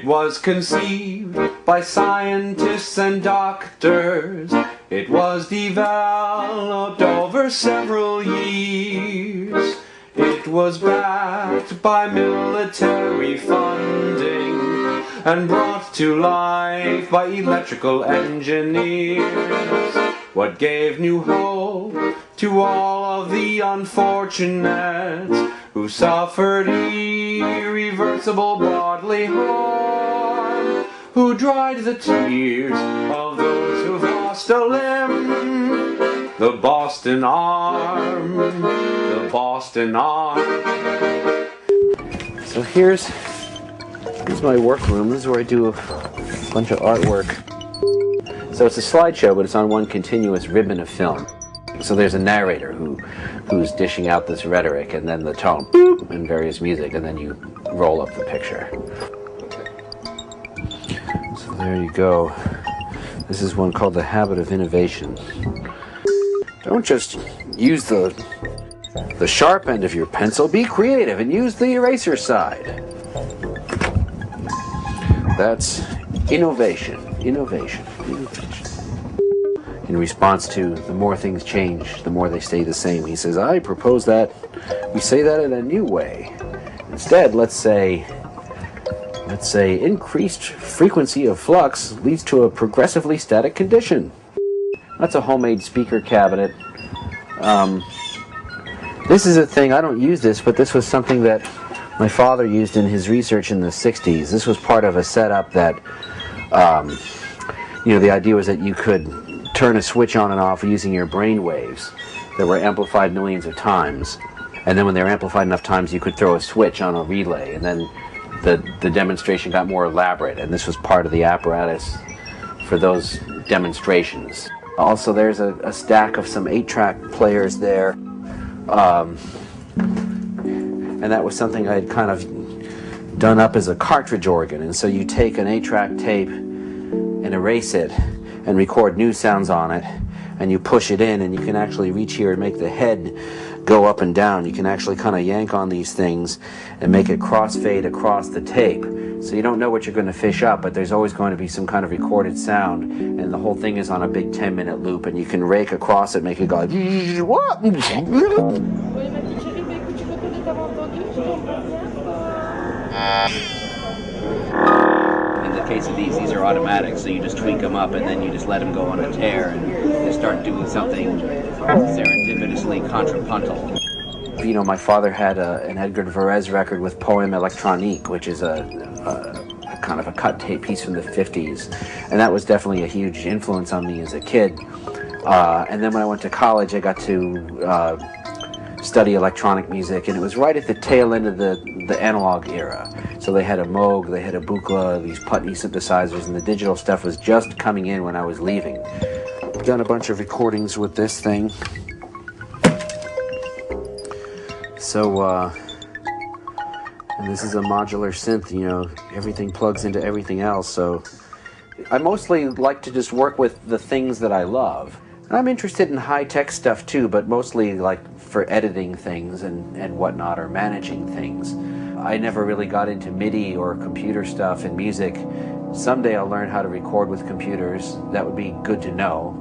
was conceived by scientists and doctors. It was developed over several years. It was backed by military funding and brought to life by electrical engineers. What gave new hope to all of the unfortunates who suffered irreversible bodily harm, who dried the tears of those who've lost a limb. The Boston Arm, the Boston Arm. So here's my workroom. This is where I do a bunch of artwork. So it's a slideshow, but it's on one continuous ribbon of film. So there's a narrator who's dishing out this rhetoric, and then the tone, boop, and various music, and then you roll up the picture. So there you go. This is one called The Habit of Innovation. Don't just use the sharp end of your pencil. Be creative and use the eraser side. That's innovation. Innovation. Innovation. In response to the more things change, the more they stay the same. He says, I propose that we say that in a new way. Instead, let's say increased frequency of flux leads to a progressively static condition. That's a homemade speaker cabinet. This is a thing, I don't use this, but this was something that my father used in his research in the 60s. This was part of a setup that, the idea was that you could turn a switch on and off using your brain waves that were amplified millions of times. And then when they were amplified enough times, you could throw a switch on a relay. And then the demonstration got more elaborate. And this was part of the apparatus for those demonstrations. Also, there's a stack of some 8-track players there. And that was something I had kind of done up as a cartridge organ. And so you take an 8-track tape and erase it and record new sounds on it, and you push it in, and you can actually reach here and make the head go up and down. You can actually kind of yank on these things and make it crossfade across the tape. So you don't know what you're going to fish up, but there's always going to be some kind of recorded sound, and the whole thing is on a big 10-minute loop, and you can rake across it, make it go like... In the case of these are automatic, so you just tweak them up and then you just let them go on a tear and they start doing something serendipitously contrapuntal. My father had an Edgar Varese record with Poème électronique, which is a kind of a cut tape piece from the 50s, and that was definitely a huge influence on me as a kid. And then when I went to college, I got to study electronic music, and it was right at the tail end of the analog era. So they had a Moog, they had a Buchla, these Putney synthesizers, and the digital stuff was just coming in when I was leaving. I've done a bunch of recordings with this thing. So, and this is a modular synth, everything plugs into everything else. So I mostly like to just work with the things that I love. And I'm interested in high-tech stuff too, but mostly like for editing things and whatnot, or managing things. I never really got into MIDI or computer stuff in music. Someday I'll learn how to record with computers. That would be good to know.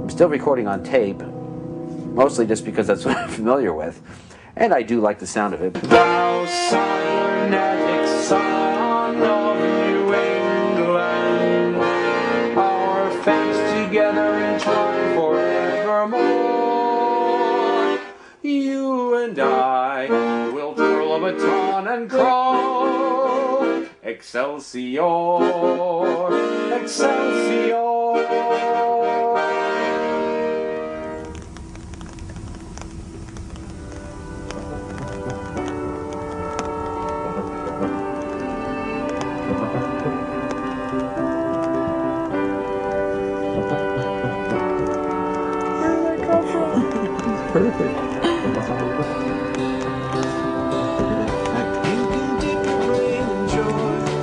I'm still recording on tape, mostly just because that's what I'm familiar with. And I do like the sound of it. Thou cybernetic son of New England, our fates together entwined forevermore. You and I will twirl a baton and crow. Excelsior, Excelsior. Perfect.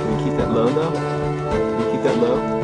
Can you keep that low though? Can you keep that low?